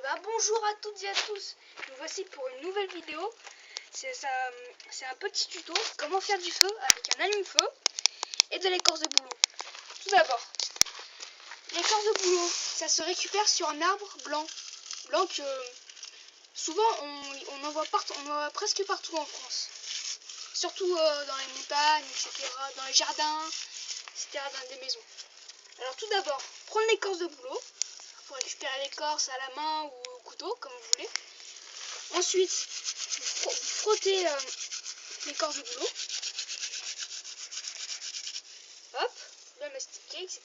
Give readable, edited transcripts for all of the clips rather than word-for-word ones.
Et bah bonjour à toutes et à tous, nous voici pour une nouvelle vidéo. C'est un petit tuto comment faire du feu avec un allume-feu et de l'écorce de bouleau. Tout d'abord, l'écorce de bouleau, ça se récupère sur un arbre blanc que souvent on en voit presque partout en France. Surtout dans les montagnes, etc., dans les jardins, etc., dans des maisons. Alors tout d'abord, prendre l'écorce de bouleau. Pour récupérer l'écorce à la main ou au couteau, comme vous voulez. Ensuite, vous frottez l'écorce de bouleau. Hop, bien mastiquer, etc.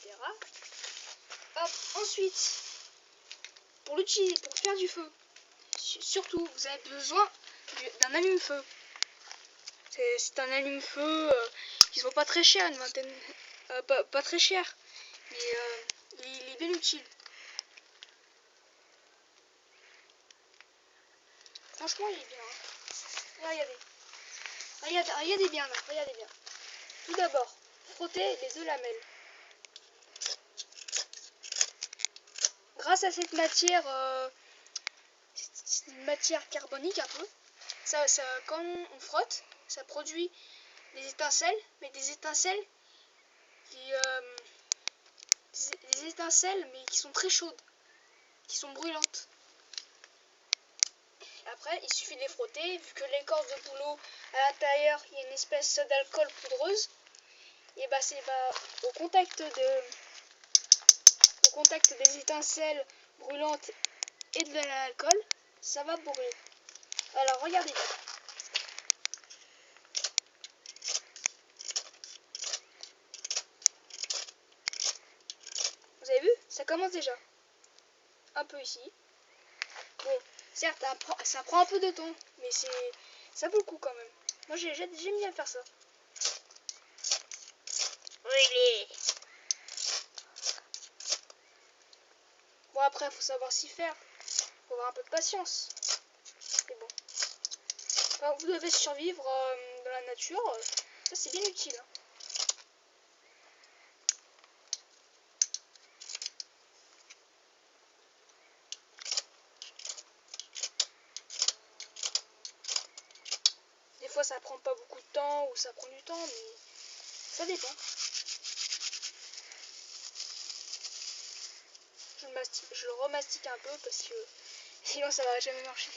Hop, ensuite, pour faire du feu, surtout, vous avez besoin d'un allume-feu. C'est un allume-feu qui ne sont pas très cher, une vingtaine, pas très cher, mais il est bien utile. Franchement, il est bien. Regardez. Regardez bien là, regardez bien. Tout d'abord, frottez les deux lamelles. Grâce à cette matière, c'est une matière carbonique un peu. Quand on frotte, ça produit des étincelles, mais des étincelles qui sont très chaudes, qui sont brûlantes. Après, il suffit de les frotter, vu que l'écorce de bouleau, à l'intérieur, il y a une espèce d'alcool poudreuse, et bah c'est au contact des étincelles brûlantes et de l'alcool, ça va brûler. Alors regardez bien. Vous avez vu? Ça commence déjà. Un peu ici. Bon, certes, ça prend un peu de temps, mais ça vaut le coup quand même. Moi, j'aime bien faire ça. Oui. Bon, après, il faut savoir s'y faire. Il faut avoir un peu de patience. Mais bon. Enfin, vous devez survivre dans la nature. Ça, c'est bien utile. Hein. Des fois, ça prend pas beaucoup de temps ou ça prend du temps, mais ça dépend. Je le remastique un peu parce que sinon ça va jamais marcher.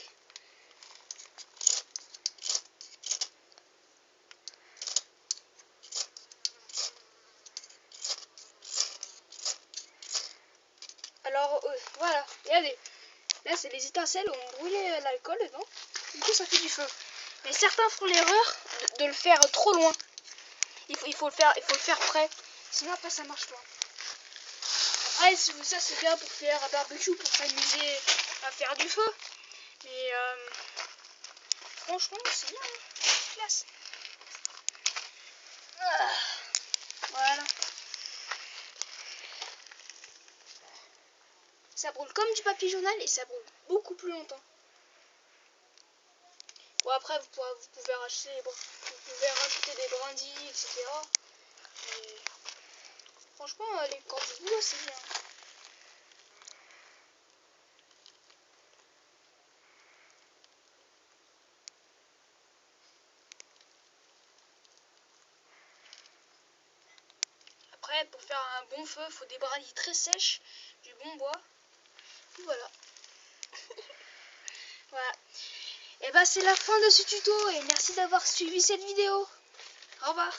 Alors voilà, regardez. Là c'est les étincelles où on brûlait l'alcool dedans. Du coup ça fait du feu. Mais certains font l'erreur de le faire trop loin. Il faut le faire près. Sinon après ça marche pas. Après ça c'est bien pour faire un barbecue, pour s'amuser à faire du feu. Mais franchement c'est bien. Hein. Classe. Voilà. Ça brûle comme du papier journal et ça brûle beaucoup plus longtemps. Bon après vous pouvez rajouter des brindilles, etc. Mais franchement les cordes de boulot c'est bien. Après pour faire un bon feu, il faut des brindilles très sèches, du bon bois. Et voilà. Voilà. Et bah c'est la fin de ce tuto et merci d'avoir suivi cette vidéo. Au revoir.